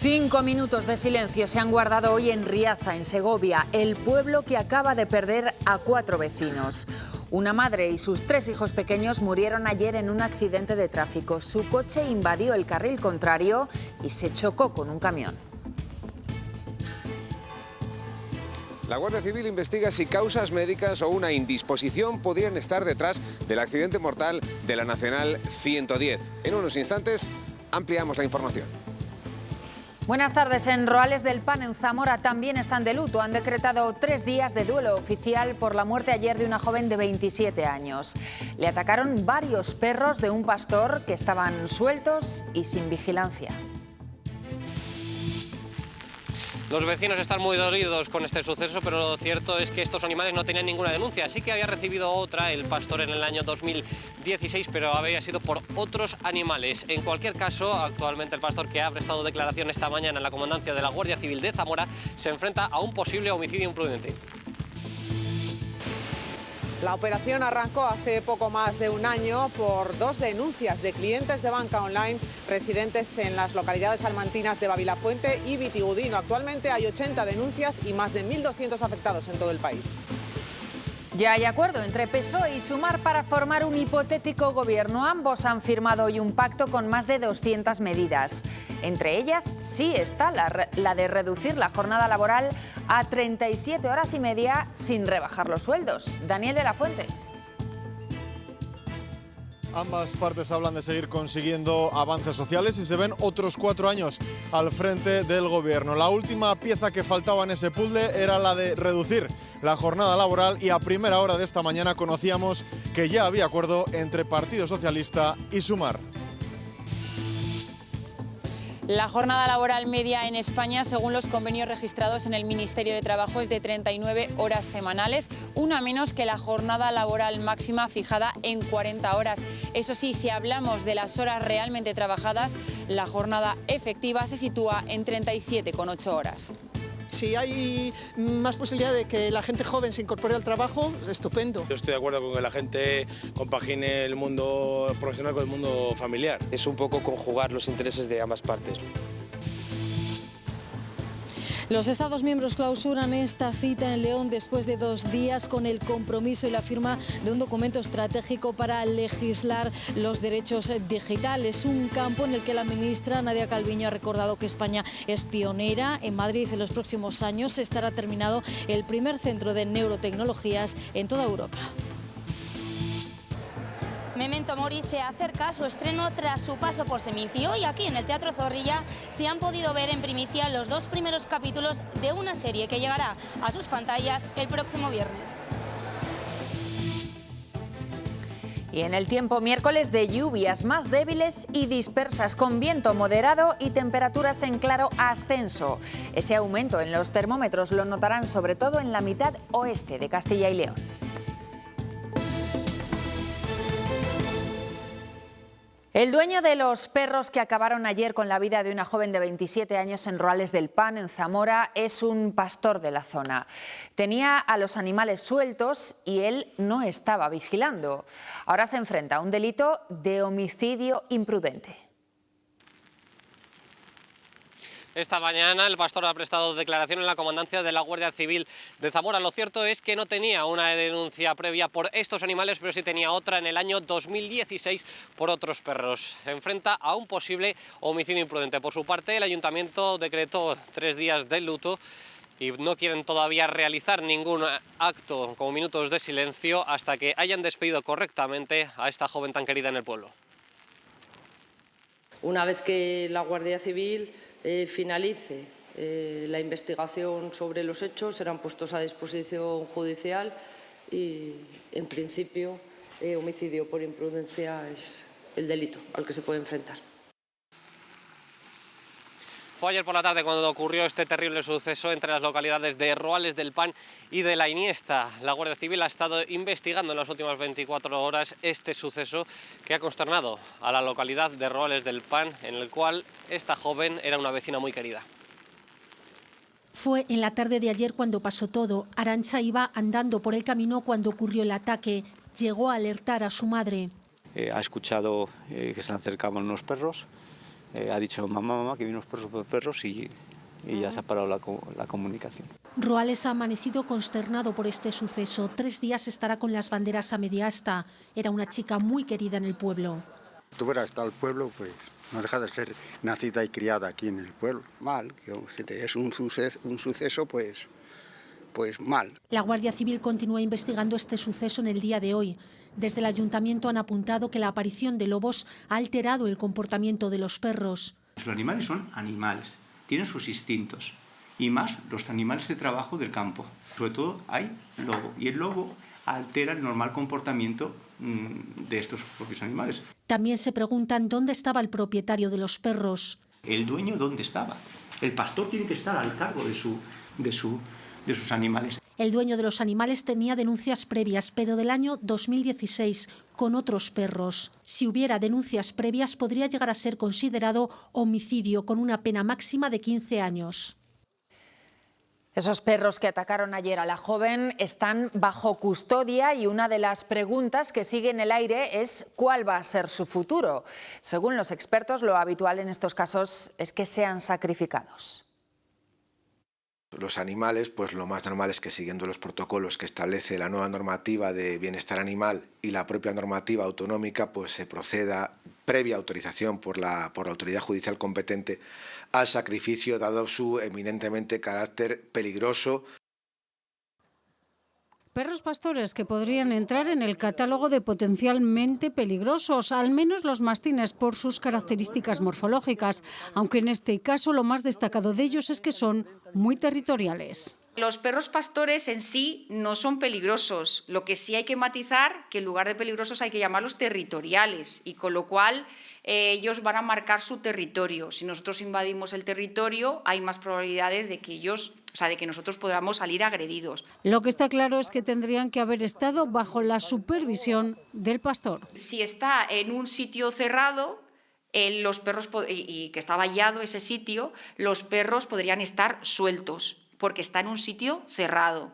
5 minutos de silencio se han guardado hoy en Riaza, en Segovia, el pueblo que acaba de perder a 4 vecinos. Una madre y sus 3 hijos pequeños murieron ayer en un accidente de tráfico. Su coche invadió el carril contrario y se chocó con un camión. La Guardia Civil investiga si causas médicas o una indisposición podrían estar detrás del accidente mortal de la Nacional 110. En unos instantes ampliamos la información. Buenas tardes. En Roales del Pan, en Zamora, también están de luto. Han decretado 3 días de duelo oficial por la muerte ayer de una joven de 27 años. Le atacaron varios perros de un pastor que estaban sueltos y sin vigilancia. Los vecinos están muy dolidos con este suceso, pero lo cierto es que estos animales no tenían ninguna denuncia. Sí que había recibido otra el pastor en el año 2016, pero había sido por otros animales. En cualquier caso, actualmente el pastor, que ha prestado declaración esta mañana en la comandancia de la Guardia Civil de Zamora, se enfrenta a un posible homicidio imprudente. La operación arrancó hace poco más de un año por 2 denuncias de clientes de banca online residentes en las localidades salmantinas de Babilafuente y Vitigudino. Actualmente hay 80 denuncias y más de 1.200 afectados en todo el país. Ya hay acuerdo entre PSOE y Sumar para formar un hipotético gobierno. Ambos han firmado hoy un pacto con más de 200 medidas. Entre ellas sí está la de reducir la jornada laboral a 37 horas y media sin rebajar los sueldos. Daniel de la Fuente. Ambas partes hablan de seguir consiguiendo avances sociales y se ven otros 4 años al frente del gobierno. La última pieza que faltaba en ese puzzle era la de reducir la jornada laboral y a primera hora de esta mañana conocíamos que ya había acuerdo entre Partido Socialista y Sumar. La jornada laboral media en España, según los convenios registrados en el Ministerio de Trabajo, es de 39 horas semanales, una menos que la jornada laboral máxima fijada en 40 horas. Eso sí, si hablamos de las horas realmente trabajadas, la jornada efectiva se sitúa en 37,8 horas. Si hay más posibilidad de que la gente joven se incorpore al trabajo, es estupendo. Yo estoy de acuerdo con que la gente compagine el mundo profesional con el mundo familiar. Es un poco conjugar los intereses de ambas partes. Los Estados miembros clausuran esta cita en León después de 2 días con el compromiso y la firma de un documento estratégico para legislar los derechos digitales. Un campo en el que la ministra Nadia Calviño ha recordado que España es pionera. En Madrid en los próximos años estará terminado el primer centro de neurotecnologías en toda Europa. Memento Mori se acerca a su estreno tras su paso por Seminci. Hoy aquí en el Teatro Zorrilla se han podido ver en primicia los 2 primeros capítulos de una serie que llegará a sus pantallas el próximo viernes. Y en el tiempo, miércoles de lluvias más débiles y dispersas, con viento moderado y temperaturas en claro ascenso. Ese aumento en los termómetros lo notarán sobre todo en la mitad oeste de Castilla y León. El dueño de los perros que acabaron ayer con la vida de una joven de 27 años en Roales del Pan, en Zamora, es un pastor de la zona. Tenía a los animales sueltos y él no estaba vigilando. Ahora se enfrenta a un delito de homicidio imprudente. Esta mañana el pastor ha prestado declaración en la comandancia de la Guardia Civil de Zamora. Lo cierto es que no tenía una denuncia previa por estos animales, pero sí tenía otra en el año 2016 por otros perros. Se enfrenta a un posible homicidio imprudente. Por su parte, el ayuntamiento decretó 3 días de luto y no quieren todavía realizar ningún acto como minutos de silencio hasta que hayan despedido correctamente a esta joven tan querida en el pueblo. Una vez que la Guardia Civil finalice la investigación sobre los hechos, serán puestos a disposición judicial y, en principio, homicidio por imprudencia es el delito al que se puede enfrentar. Fue ayer por la tarde cuando ocurrió este terrible suceso entre las localidades de Roales del Pan y de La Iniesta. La Guardia Civil ha estado investigando en las últimas 24 horas este suceso que ha consternado a la localidad de Roales del Pan, en el cual esta joven era una vecina muy querida. Fue en la tarde de ayer cuando pasó todo. Arantxa iba andando por el camino cuando ocurrió el ataque. Llegó a alertar a su madre. Ha escuchado que se le acercaban unos perros ha dicho mamá, que vienen los perros y ya se ha parado la comunicación. Ruales ha amanecido consternado por este suceso. 3 días estará con las banderas a media asta. Era una chica muy querida en el pueblo. Si hubiera estado el pueblo, pues no deja de ser nacida y criada aquí en el pueblo. Mal, que es un suceso, pues mal. La Guardia Civil continúa investigando este suceso en el día de hoy. Desde el ayuntamiento han apuntado que la aparición de lobos ha alterado el comportamiento de los perros. Los animales son animales, tienen sus instintos, y más los animales de trabajo del campo. Sobre todo hay lobo, y el lobo altera el normal comportamiento de estos propios animales. También se preguntan dónde estaba el propietario de los perros. ¿El dueño dónde estaba? El pastor tiene que estar al cargo de sus animales. El dueño de los animales tenía denuncias previas, pero del año 2016, con otros perros. Si hubiera denuncias previas, podría llegar a ser considerado homicidio, con una pena máxima de 15 años. Esos perros que atacaron ayer a la joven están bajo custodia y una de las preguntas que sigue en el aire es ¿cuál va a ser su futuro? Según los expertos, lo habitual en estos casos es que sean sacrificados. Los animales, pues lo más normal es que siguiendo los protocolos que establece la nueva normativa de bienestar animal y la propia normativa autonómica, pues se proceda, previa autorización por la autoridad judicial competente, al sacrificio dado su eminentemente carácter peligroso. Perros pastores que podrían entrar en el catálogo de potencialmente peligrosos, al menos los mastines por sus características morfológicas, aunque en este caso lo más destacado de ellos es que son muy territoriales. Los perros pastores en sí no son peligrosos, lo que sí hay que matizar que en lugar de peligrosos hay que llamarlos territoriales y con lo cual ellos van a marcar su territorio. Si nosotros invadimos el territorio hay más probabilidades de que de que nosotros podamos salir agredidos. Lo que está claro es que tendrían que haber estado bajo la supervisión del pastor. Si está en un sitio cerrado, los perros y que está vallado ese sitio, los perros podrían estar sueltos porque está en un sitio cerrado.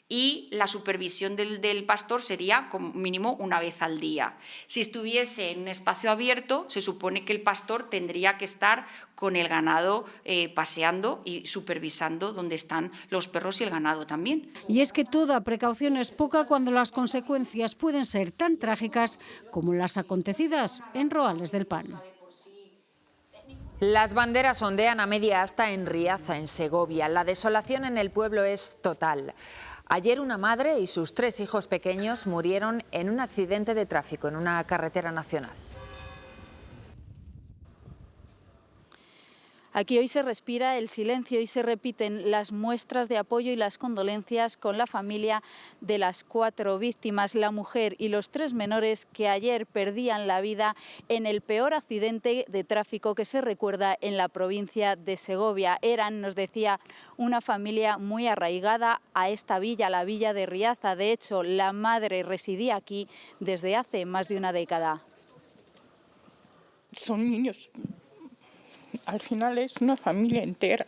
Y la supervisión del pastor sería como mínimo una vez al día. Si estuviese en un espacio abierto, se supone que el pastor tendría que estar con el ganado paseando y supervisando dónde están los perros y el ganado también. Y es que toda precaución es poca cuando las consecuencias pueden ser tan trágicas como las acontecidas en Roales del Pan. Las banderas ondean a media asta en Riaza, en Segovia. La desolación en el pueblo es total. Ayer una madre y sus 3 hijos pequeños murieron en un accidente de tráfico en una carretera nacional. Aquí hoy se respira el silencio y se repiten las muestras de apoyo y las condolencias con la familia de las 4 víctimas, la mujer y los 3 menores que ayer perdían la vida en el peor accidente de tráfico que se recuerda en la provincia de Segovia. Eran, nos decía, una familia muy arraigada a esta villa, la villa de Riaza. De hecho, la madre residía aquí desde hace más de una década. Son niños. Al final es una familia entera.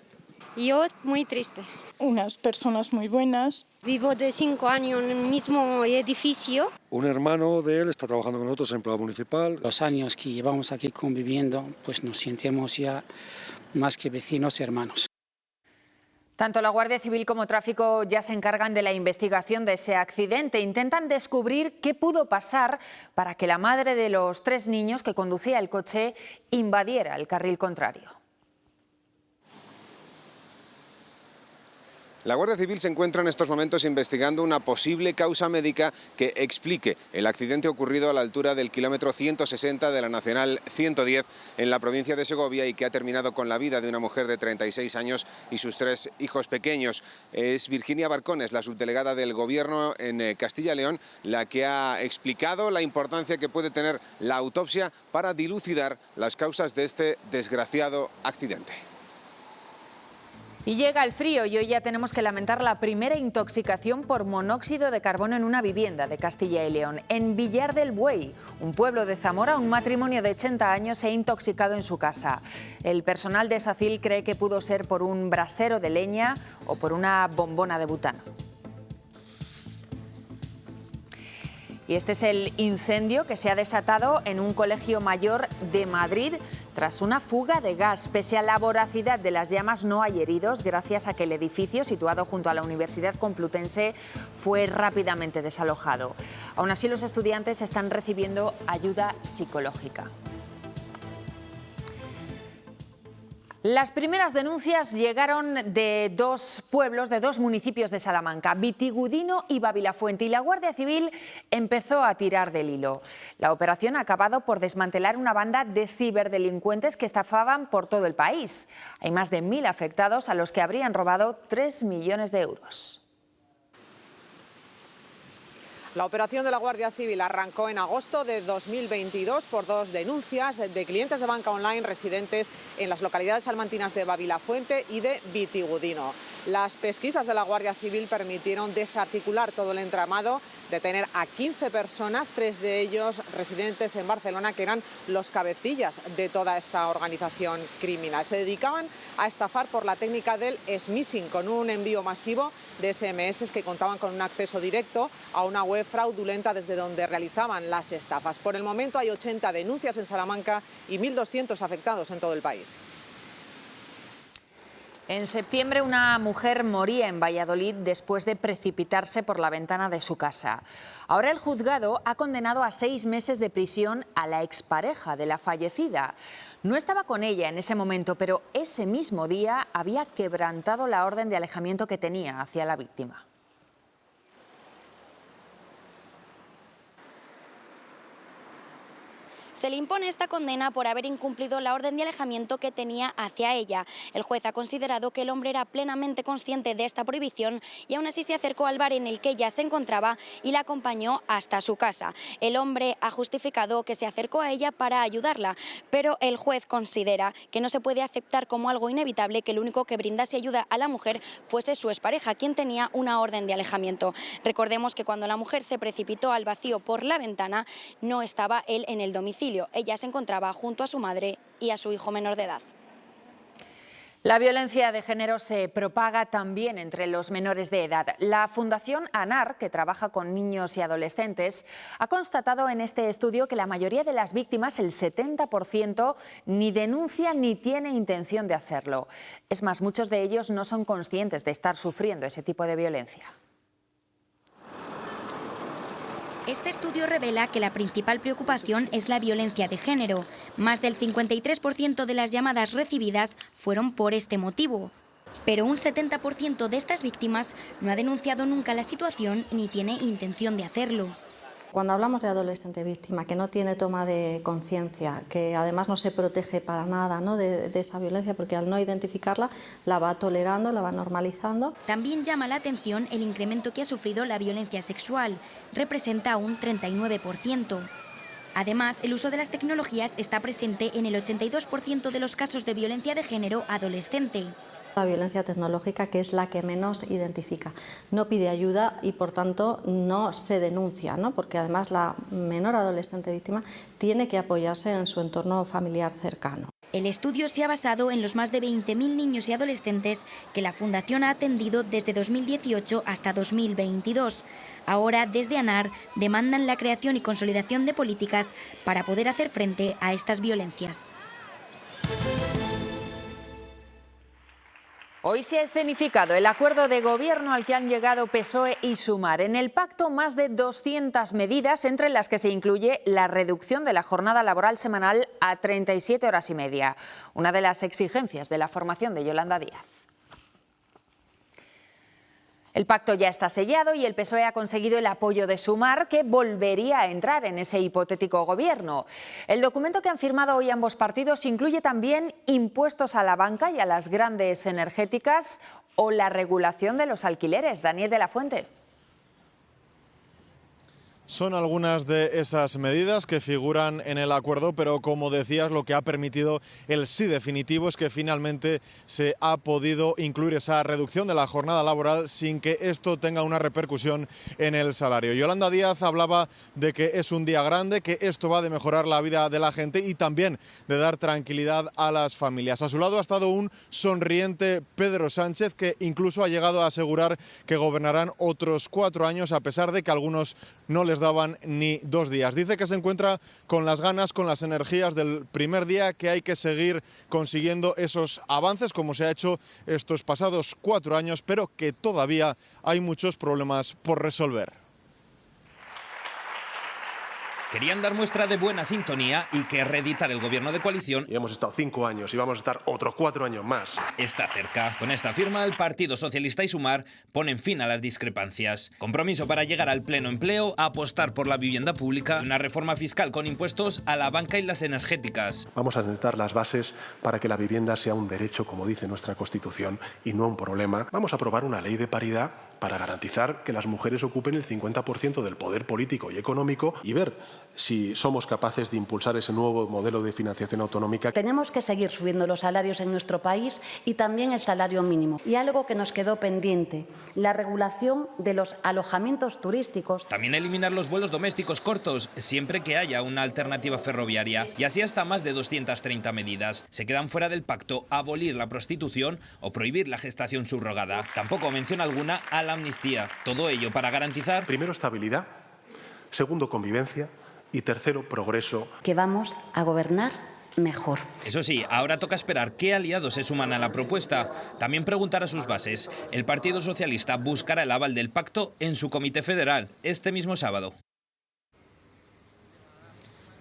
Yo muy triste. Unas personas muy buenas. Vivo de 5 años en el mismo edificio. Un hermano de él está trabajando con nosotros, empleado municipal. Los años que llevamos aquí conviviendo, pues nos sentimos ya más que vecinos y hermanos. Tanto la Guardia Civil como Tráfico ya se encargan de la investigación de ese accidente. Intentan descubrir qué pudo pasar para que la madre de los 3 niños que conducía el coche invadiera el carril contrario. La Guardia Civil se encuentra en estos momentos investigando una posible causa médica que explique el accidente ocurrido a la altura del kilómetro 160 de la Nacional 110 en la provincia de Segovia y que ha terminado con la vida de una mujer de 36 años y sus 3 hijos pequeños. Es Virginia Barcones, la subdelegada del Gobierno en Castilla y León, la que ha explicado la importancia que puede tener la autopsia para dilucidar las causas de este desgraciado accidente. Y llega el frío y hoy ya tenemos que lamentar la primera intoxicación por monóxido de carbono en una vivienda de Castilla y León. En Villar del Buey, un pueblo de Zamora, un matrimonio de 80 años se ha intoxicado en su casa. El personal de SACIL cree que pudo ser por un brasero de leña o por una bombona de butano. Y este es el incendio que se ha desatado en un colegio mayor de Madrid. tras una fuga de gas. Pese a la voracidad de las llamas, no hay heridos, gracias a que el edificio, situado junto a la Universidad Complutense, fue rápidamente desalojado. Aún así, los estudiantes están recibiendo ayuda psicológica. Las primeras denuncias llegaron de dos pueblos, de dos municipios de Salamanca, Vitigudino y Babilafuente, y la Guardia Civil empezó a tirar del hilo. La operación ha acabado por desmantelar una banda de ciberdelincuentes que estafaban por todo el país. Hay más de 1000 afectados a los que habrían robado 3 millones de euros. La operación de la Guardia Civil arrancó en agosto de 2022 por 2 denuncias de clientes de banca online residentes en las localidades salmantinas de Babilafuente y de Vitigudino. Las pesquisas de la Guardia Civil permitieron desarticular todo el entramado, detener a 15 personas, 3 de ellos residentes en Barcelona, que eran los cabecillas de toda esta organización criminal. Se dedicaban a estafar por la técnica del smishing, con un envío masivo de SMS que contaban con un acceso directo a una web fraudulenta desde donde realizaban las estafas. Por el momento hay 80 denuncias en Salamanca y 1.200 afectados en todo el país. En septiembre, una mujer moría en Valladolid después de precipitarse por la ventana de su casa. Ahora el juzgado ha condenado a 6 meses de prisión a la expareja de la fallecida. No estaba con ella en ese momento, pero ese mismo día había quebrantado la orden de alejamiento que tenía hacia la víctima. Se le impone esta condena por haber incumplido la orden de alejamiento que tenía hacia ella. El juez ha considerado que el hombre era plenamente consciente de esta prohibición y aún así se acercó al bar en el que ella se encontraba y la acompañó hasta su casa. El hombre ha justificado que se acercó a ella para ayudarla, pero el juez considera que no se puede aceptar como algo inevitable que el único que brindase ayuda a la mujer fuese su expareja, quien tenía una orden de alejamiento. Recordemos que cuando la mujer se precipitó al vacío por la ventana, no estaba él en el domicilio. Ella se encontraba junto a su madre y a su hijo menor de edad. La violencia de género se propaga también entre los menores de edad. La Fundación ANAR, que trabaja con niños y adolescentes, ha constatado en este estudio que la mayoría de las víctimas, el 70%, ni denuncia ni tiene intención de hacerlo. Es más, muchos de ellos no son conscientes de estar sufriendo ese tipo de violencia. Este estudio revela que la principal preocupación es la violencia de género. Más del 53% de las llamadas recibidas fueron por este motivo. Pero un 70% de estas víctimas no ha denunciado nunca la situación ni tiene intención de hacerlo. Cuando hablamos de adolescente víctima que no tiene toma de conciencia, que además no se protege para nada, ¿no?, de esa violencia, porque al no identificarla la va tolerando, la va normalizando. También llama la atención el incremento que ha sufrido la violencia sexual. Representa un 39%. Además, el uso de las tecnologías está presente en el 82% de los casos de violencia de género adolescente. La violencia tecnológica, que es la que menos identifica, no pide ayuda y por tanto no se denuncia, ¿no?, porque además la menor adolescente víctima tiene que apoyarse en su entorno familiar cercano. El estudio se ha basado en los más de 20.000 niños y adolescentes que la Fundación ha atendido desde 2018 hasta 2022. Ahora, desde ANAR, demandan la creación y consolidación de políticas para poder hacer frente a estas violencias. Hoy se ha escenificado el acuerdo de gobierno al que han llegado PSOE y Sumar. En el pacto, más de 200 medidas, entre las que se incluye la reducción de la jornada laboral semanal a 37 horas y media, una de las exigencias de la formación de Yolanda Díaz. El pacto ya está sellado y el PSOE ha conseguido el apoyo de Sumar, que volvería a entrar en ese hipotético gobierno. El documento que han firmado hoy ambos partidos incluye también impuestos a la banca y a las grandes energéticas o la regulación de los alquileres. Daniel de la Fuente. Son algunas de esas medidas que figuran en el acuerdo, pero como decías, lo que ha permitido el sí definitivo es que finalmente se ha podido incluir esa reducción de la jornada laboral sin que esto tenga una repercusión en el salario. Yolanda Díaz hablaba de que es un día grande, que esto va de mejorar la vida de la gente y también de dar tranquilidad a las familias. A su lado ha estado un sonriente Pedro Sánchez, que incluso ha llegado a asegurar que gobernarán otros 4 años, a pesar de que a algunos no les les daban ni 2 días. Dice que se encuentra con las ganas, con las energías del primer día, que hay que seguir consiguiendo esos avances como se ha hecho estos pasados 4 años, pero que todavía hay muchos problemas por resolver. Querían dar muestra de buena sintonía y que reeditar el gobierno de coalición. Y hemos estado 5 años y vamos a estar otros 4 años más. Está cerca. Con esta firma, el Partido Socialista y Sumar ponen fin a las discrepancias. Compromiso para llegar al pleno empleo, apostar por la vivienda pública y una reforma fiscal con impuestos a la banca y las energéticas. Vamos a sentar las bases para que la vivienda sea un derecho, como dice nuestra Constitución, y no un problema. Vamos a aprobar una ley de paridad para garantizar que las mujeres ocupen el 50% del poder político y económico y ver si somos capaces de impulsar ese nuevo modelo de financiación autonómica. Tenemos que seguir subiendo los salarios en nuestro país y también el salario mínimo. Y algo que nos quedó pendiente, la regulación de los alojamientos turísticos. También eliminar los vuelos domésticos cortos, siempre que haya una alternativa ferroviaria. Y así hasta más de 230 medidas. Se quedan fuera del pacto abolir la prostitución o prohibir la gestación subrogada. Tampoco menciona alguna a la amnistía. Todo ello para garantizar... Primero, estabilidad. Segundo, convivencia. Y tercero, progreso. Que vamos a gobernar mejor. Eso sí, ahora toca esperar qué aliados se suman a la propuesta. También preguntar a sus bases. El Partido Socialista buscará el aval del pacto en su comité federal este mismo sábado.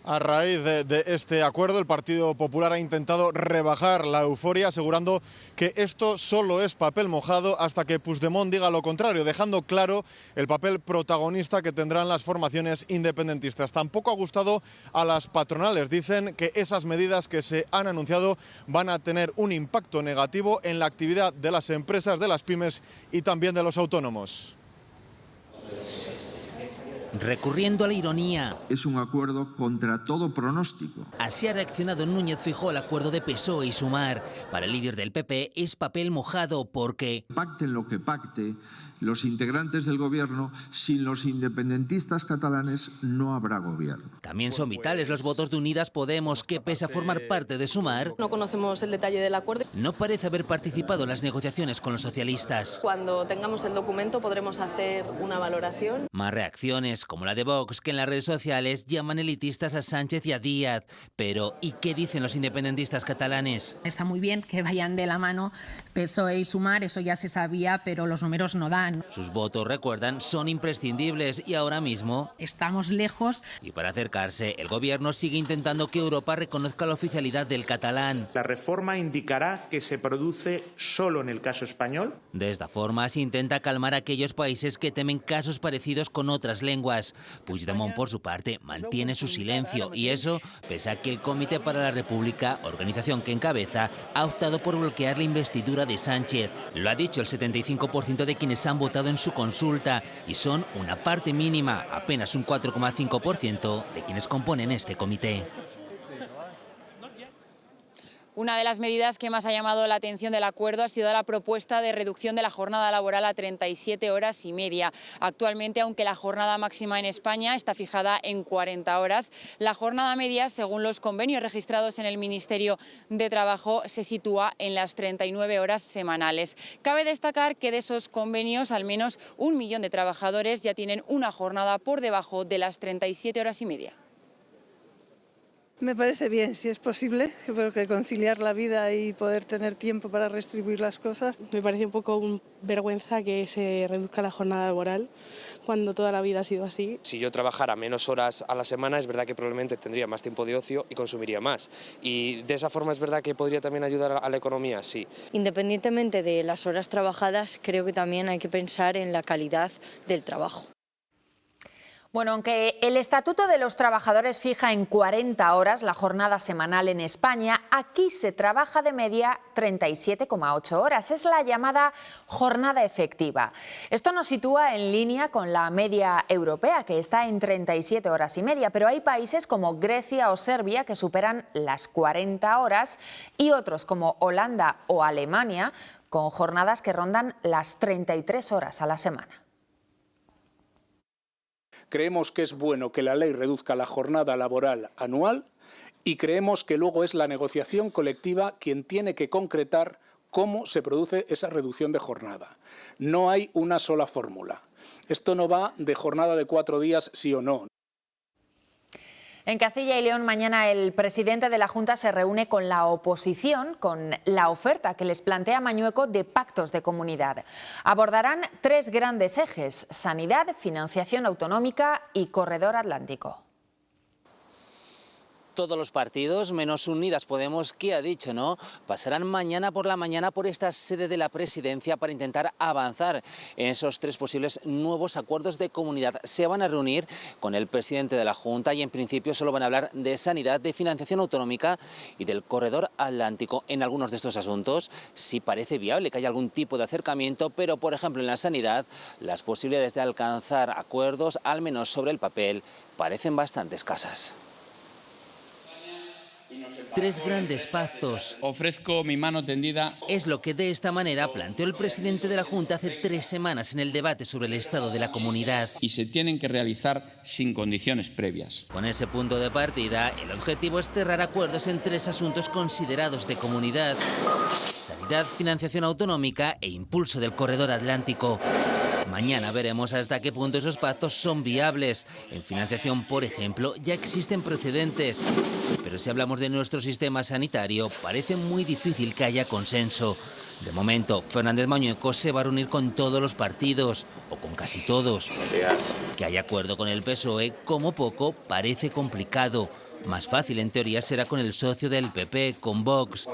A raíz de este acuerdo, el Partido Popular ha intentado rebajar la euforia, asegurando que esto solo es papel mojado hasta que Puigdemont diga lo contrario, dejando claro el papel protagonista que tendrán las formaciones independentistas. Tampoco ha gustado a las patronales. Dicen que esas medidas que se han anunciado van a tener un impacto negativo en la actividad de las empresas, de las pymes y también de los autónomos. Recurriendo a la ironía. Es un acuerdo contra todo pronóstico. Así ha reaccionado Núñez Feijóo al acuerdo de PSOE y Sumar. Para el líder del PP es papel mojado porque... Pacten lo que pacte los integrantes del gobierno, sin los independentistas catalanes no habrá gobierno. También son vitales los votos de Unidas Podemos, que pese a formar parte de Sumar... No conocemos el detalle del acuerdo. No parece haber participado en las negociaciones con los socialistas. Cuando tengamos el documento podremos hacer una valoración. Más reacciones, como la de Vox, que en las redes sociales llaman elitistas a Sánchez y a Díaz. Pero, ¿y qué dicen los independentistas catalanes? Está muy bien que vayan de la mano PSOE y Sumar, eso ya se sabía, pero los números no dan. Sus votos, recuerdan, son imprescindibles y ahora mismo... Estamos lejos. Y para acercarse, el gobierno sigue intentando que Europa reconozca la oficialidad del catalán. La reforma indicará que se produce solo en el caso español. De esta forma se intenta calmar a aquellos países que temen casos parecidos con otras lenguas. Puigdemont, por su parte, mantiene su silencio y eso pese a que el Comité para la República, organización que encabeza, ha optado por bloquear la investidura de Sánchez. Lo ha dicho el 75% de quienes han votado en su consulta y son una parte mínima, apenas un 4,5% de quienes componen este comité. Una de las medidas que más ha llamado la atención del acuerdo ha sido la propuesta de reducción de la jornada laboral a 37 horas y media. Actualmente, aunque la jornada máxima en España está fijada en 40 horas, la jornada media, según los convenios registrados en el Ministerio de Trabajo, se sitúa en las 39 horas semanales. Cabe destacar que de esos convenios, al menos 1 millón de trabajadores ya tienen una jornada por debajo de las 37 horas y media. Me parece bien, si es posible, porque conciliar la vida y poder tener tiempo para redistribuir las cosas. Me parece un poco vergüenza que se reduzca la jornada laboral cuando toda la vida ha sido así. Si yo trabajara menos horas a la semana, es verdad que probablemente tendría más tiempo de ocio y consumiría más. Y de esa forma es verdad que podría también ayudar a la economía, sí. Independientemente de las horas trabajadas, creo que también hay que pensar en la calidad del trabajo. Bueno, aunque el Estatuto de los Trabajadores fija en 40 horas la jornada semanal en España, aquí se trabaja de media 37,8 horas. Es la llamada jornada efectiva. Esto nos sitúa en línea con la media europea, que está en 37 horas y media, pero hay países como Grecia o Serbia que superan las 40 horas y otros como Holanda o Alemania con jornadas que rondan las 33 horas a la semana. Creemos que es bueno que la ley reduzca la jornada laboral anual y creemos que luego es la negociación colectiva quien tiene que concretar cómo se produce esa reducción de jornada. No hay una sola fórmula. Esto no va de jornada de 4 días, sí o no. En Castilla y León, mañana el presidente de la Junta se reúne con la oposición con la oferta que les plantea Mañueco de pactos de comunidad. Abordarán 3 grandes ejes: sanidad, financiación autonómica y corredor atlántico. Todos los partidos, menos Unidas Podemos, que ha dicho no, pasarán mañana por la mañana por esta sede de la presidencia para intentar avanzar en esos 3 posibles nuevos acuerdos de comunidad. Se van a reunir con el presidente de la Junta y en principio solo van a hablar de sanidad, de financiación autonómica y del corredor atlántico. En algunos de estos asuntos sí parece viable que haya algún tipo de acercamiento, pero por ejemplo en la sanidad las posibilidades de alcanzar acuerdos, al menos sobre el papel, parecen bastante escasas. 3 grandes pactos. Ofrezco mi mano tendida. Es lo que de esta manera planteó el presidente de la Junta hace 3 semanas en el debate sobre el estado de la comunidad. Y se tienen que realizar sin condiciones previas. Con ese punto de partida, el objetivo es cerrar acuerdos en 3 asuntos considerados de comunidad: sanidad, financiación autonómica e impulso del corredor atlántico. Mañana veremos hasta qué punto esos pactos son viables. En financiación, por ejemplo, ya existen precedentes. Pero si hablamos de nuestro sistema sanitario, parece muy difícil que haya consenso. De momento, Fernández Mañueco se va a reunir con todos los partidos, o con casi todos. Que haya acuerdo con el PSOE, como poco, parece complicado. Más fácil, en teoría, será con el socio del PP, con Vox.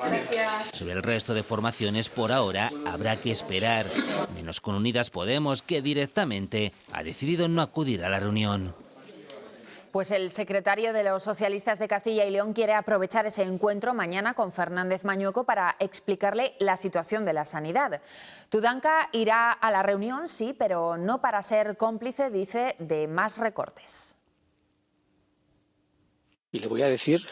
Sobre el resto de formaciones, por ahora, habrá que esperar. Menos con Unidas Podemos, que directamente ha decidido no acudir a la reunión. Pues el secretario de los socialistas de Castilla y León quiere aprovechar ese encuentro mañana con Fernández Mañueco para explicarle la situación de la sanidad. Tudanca irá a la reunión, sí, pero no para ser cómplice, dice, de más recortes. Y le voy a decir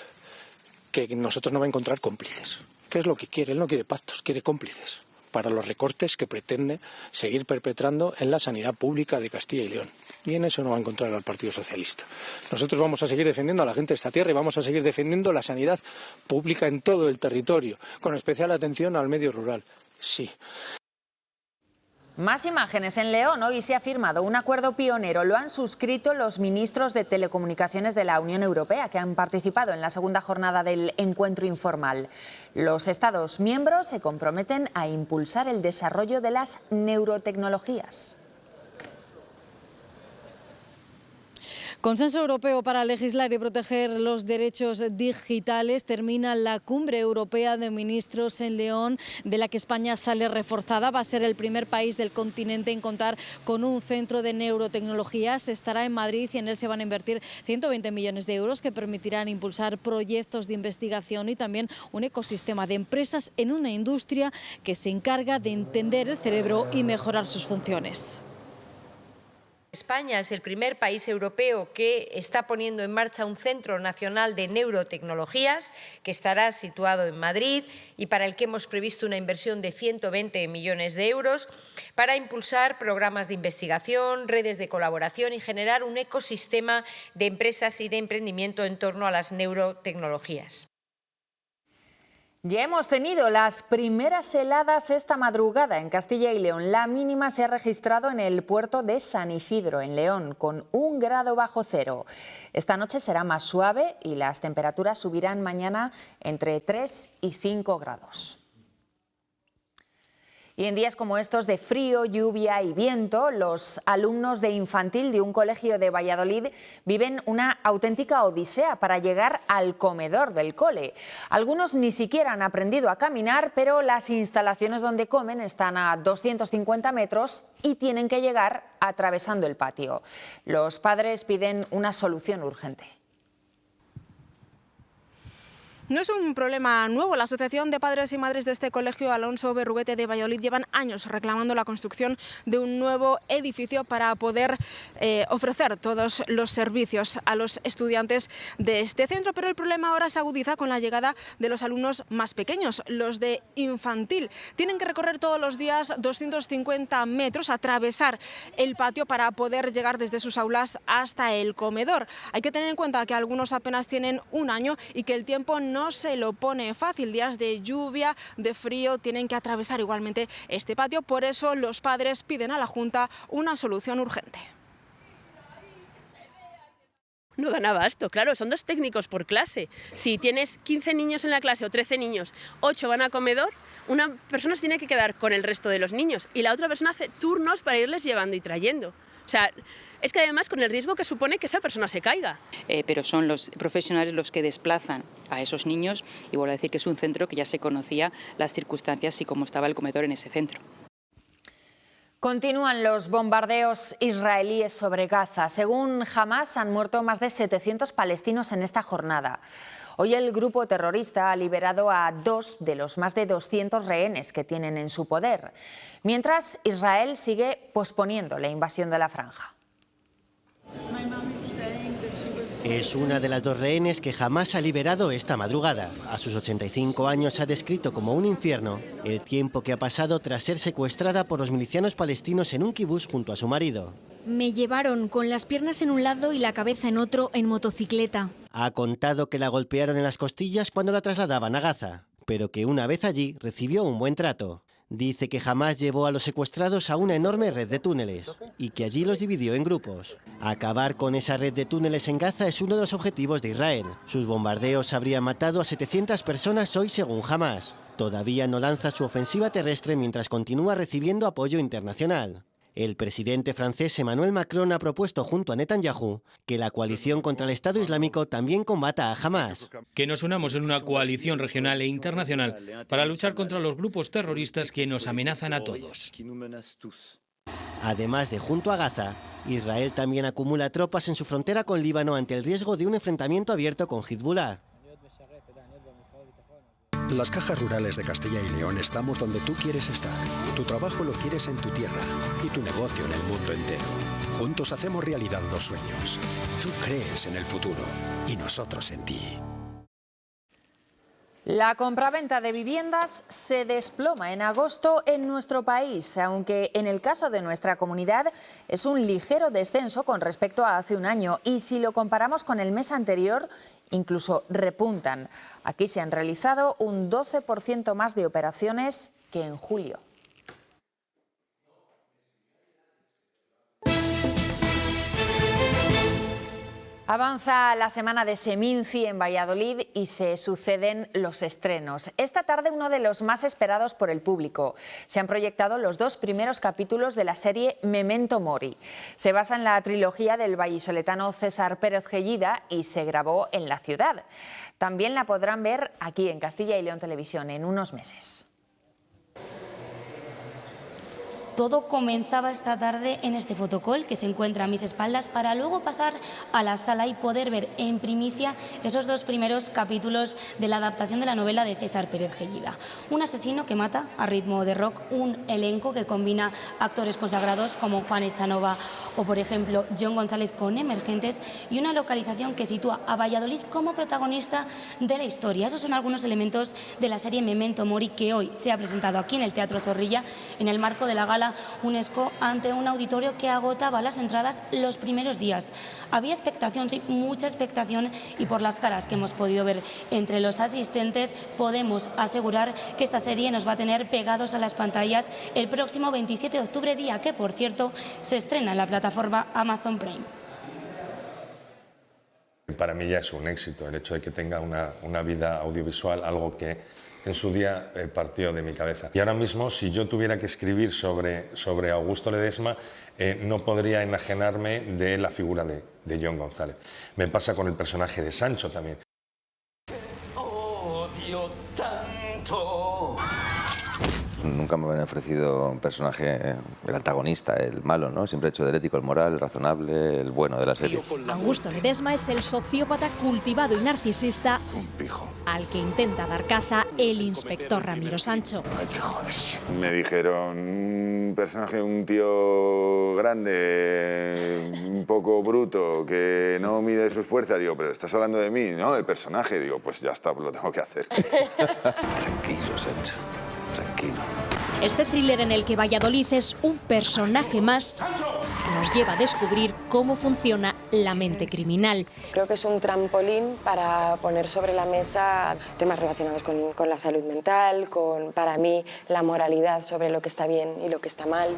que nosotros no va a encontrar cómplices. ¿Qué es lo que quiere? Él no quiere pactos, quiere cómplices para los recortes que pretende seguir perpetrando en la sanidad pública de Castilla y León. Y en eso no va a encontrar al Partido Socialista. Nosotros vamos a seguir defendiendo a la gente de esta tierra y vamos a seguir defendiendo la sanidad pública en todo el territorio, con especial atención al medio rural. Sí. Más imágenes en León. Hoy se ha firmado un acuerdo pionero. Lo han suscrito los ministros de Telecomunicaciones de la Unión Europea, que han participado en la segunda jornada del encuentro informal. Los Estados miembros se comprometen a impulsar el desarrollo de las neurotecnologías. Consenso europeo para legislar y proteger los derechos digitales. Termina la Cumbre Europea de Ministros en León, de la que España sale reforzada. Va a ser el primer país del continente en contar con un centro de neurotecnologías. Estará en Madrid y en él se van a invertir 120 millones de euros que permitirán impulsar proyectos de investigación y también un ecosistema de empresas en una industria que se encarga de entender el cerebro y mejorar sus funciones. España es el primer país europeo que está poniendo en marcha un Centro Nacional de Neurotecnologías que estará situado en Madrid y para el que hemos previsto una inversión de 120 millones de euros para impulsar programas de investigación, redes de colaboración y generar un ecosistema de empresas y de emprendimiento en torno a las neurotecnologías. Ya hemos tenido las primeras heladas esta madrugada en Castilla y León. La mínima se ha registrado en el puerto de San Isidro, en León, con 1 grado bajo cero. Esta noche será más suave y las temperaturas subirán mañana entre 3 y 5 grados. Y en días como estos de frío, lluvia y viento, los alumnos de infantil de un colegio de Valladolid viven una auténtica odisea para llegar al comedor del cole. Algunos ni siquiera han aprendido a caminar, pero las instalaciones donde comen están a 250 metros y tienen que llegar atravesando el patio. Los padres piden una solución urgente. No es un problema nuevo. La Asociación de Padres y Madres de este colegio Alonso Berruguete de Valladolid llevan años reclamando la construcción de un nuevo edificio para poder ofrecer todos los servicios a los estudiantes de este centro, pero el problema ahora se agudiza con la llegada de los alumnos más pequeños, los de infantil. Tienen que recorrer todos los días 250 metros, atravesar el patio para poder llegar desde sus aulas hasta el comedor. Hay que tener en cuenta que algunos apenas tienen 1 año y que el tiempo no no se lo pone fácil. Días de lluvia, de frío, tienen que atravesar igualmente este patio. Por eso los padres piden a la Junta una solución urgente. No dan abasto, claro, son 2 técnicos por clase. Si tienes 15 niños en la clase o 13 niños, 8 van a comedor, una persona se tiene que quedar con el resto de los niños y la otra persona hace turnos para irles llevando y trayendo. O sea, es que además con el riesgo que supone que esa persona se caiga. Pero son los profesionales los que desplazan a esos niños y vuelvo a decir que es un centro que ya se conocía las circunstancias y cómo estaba el comedor en ese centro. Continúan los bombardeos israelíes sobre Gaza. Según Hamás, han muerto más de 700 palestinos en esta jornada. Hoy el grupo terrorista ha liberado a 2 de los más de 200 rehenes que tienen en su poder, mientras Israel sigue posponiendo la invasión de la franja. Es una de las 2 rehenes que Hamás ha liberado esta madrugada. A sus 85 años ha descrito como un infierno el tiempo que ha pasado tras ser secuestrada por los milicianos palestinos en un kibutz junto a su marido. Me llevaron con las piernas en un lado y la cabeza en otro en motocicleta. Ha contado que la golpearon en las costillas cuando la trasladaban a Gaza, pero que una vez allí recibió un buen trato. Dice que Hamás llevó a los secuestrados a una enorme red de túneles y que allí los dividió en grupos. Acabar con esa red de túneles en Gaza es uno de los objetivos de Israel. Sus bombardeos habrían matado a 700 personas hoy según Hamás. Todavía no lanza su ofensiva terrestre mientras continúa recibiendo apoyo internacional. El presidente francés Emmanuel Macron ha propuesto junto a Netanyahu que la coalición contra el Estado Islámico también combata a Hamás. Que nos unamos en una coalición regional e internacional para luchar contra los grupos terroristas que nos amenazan a todos. Además de junto a Gaza, Israel también acumula tropas en su frontera con Líbano ante el riesgo de un enfrentamiento abierto con Hezbollah. Las Cajas Rurales de Castilla y León estamos donde tú quieres estar. Tu trabajo lo quieres en tu tierra y tu negocio en el mundo entero. Juntos hacemos realidad los sueños. Tú crees en el futuro y nosotros en ti. La compraventa de viviendas se desploma en agosto en nuestro país, aunque en el caso de nuestra comunidad es un ligero descenso con respecto a hace un año y si lo comparamos con el mes anterior, incluso repuntan. Aquí se han realizado un 12% más de operaciones que en julio. Avanza la semana de Seminci en Valladolid y se suceden los estrenos. Esta tarde uno de los más esperados por el público. Se han proyectado los 2 primeros capítulos de la serie Memento Mori. Se basa en la trilogía del vallisoletano César Pérez Gellida y se grabó en la ciudad. También la podrán ver aquí en Castilla y León Televisión en unos meses. Todo comenzaba esta tarde en este fotocall que se encuentra a mis espaldas para luego pasar a la sala y poder ver en primicia esos 2 primeros capítulos de la adaptación de la novela de César Pérez Gellida. Un asesino que mata a ritmo de rock, un elenco que combina actores consagrados como Juan Echanova o, por ejemplo, John González con emergentes y una localización que sitúa a Valladolid como protagonista de la historia. Esos son algunos elementos de la serie Memento Mori que hoy se ha presentado aquí en el Teatro Zorrilla en el marco de la gala UNESCO ante un auditorio que agotaba las entradas los primeros días. Había expectación, sí, mucha expectación y por las caras que hemos podido ver entre los asistentes podemos asegurar que esta serie nos va a tener pegados a las pantallas el próximo 27 de octubre, día que, por cierto, se estrena en la plataforma Amazon Prime. Para mí ya es un éxito el hecho de que tenga una vida audiovisual, algo que en su día partió de mi cabeza. Y ahora mismo, si yo tuviera que escribir sobre Augusto Ledesma, no podría enajenarme de la figura de John González. Me pasa con el personaje de Sancho también. Odio tanto. Nunca me habían ofrecido un personaje, el antagonista, el malo, ¿no? Siempre he hecho del ético, el moral, el razonable, el bueno de la serie. Augusto Ledesma es el sociópata cultivado y narcisista al que intenta dar caza el inspector Ramiro Sancho. Me dijeron, un personaje, un tío grande, un poco bruto, que no mide sus fuerzas. Digo, pero estás hablando de mí, ¿no? El personaje. Digo, pues ya está, lo tengo que hacer. Tranquilo, Sancho. Tranquilo. Este thriller en el que Valladolid es un personaje más nos lleva a descubrir cómo funciona la mente criminal. Creo que es un trampolín para poner sobre la mesa temas relacionados con la salud mental, con, para mí, la moralidad sobre lo que está bien y lo que está mal.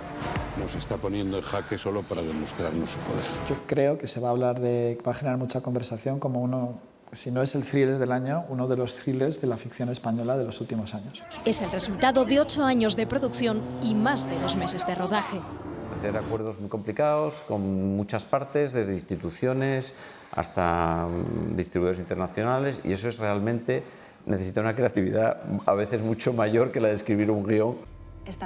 Nos está poniendo en jaque solo para demostrarnos su poder. Yo creo que se va a hablar va a generar mucha conversación como uno, si no es el thriller del año, uno de los thrillers de la ficción española de los últimos años. Es el resultado de 8 años de producción y más de 2 meses de rodaje. Hacer acuerdos muy complicados con muchas partes, desde instituciones hasta distribuidores internacionales, y eso es realmente, necesita una creatividad a veces mucho mayor que la de escribir un guión.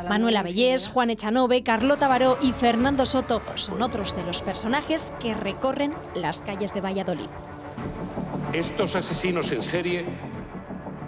Manuela Bellés, Juan Echanove, Carlota Baró y Fernando Soto son otros de los personajes que recorren las calles de Valladolid. Estos asesinos en serie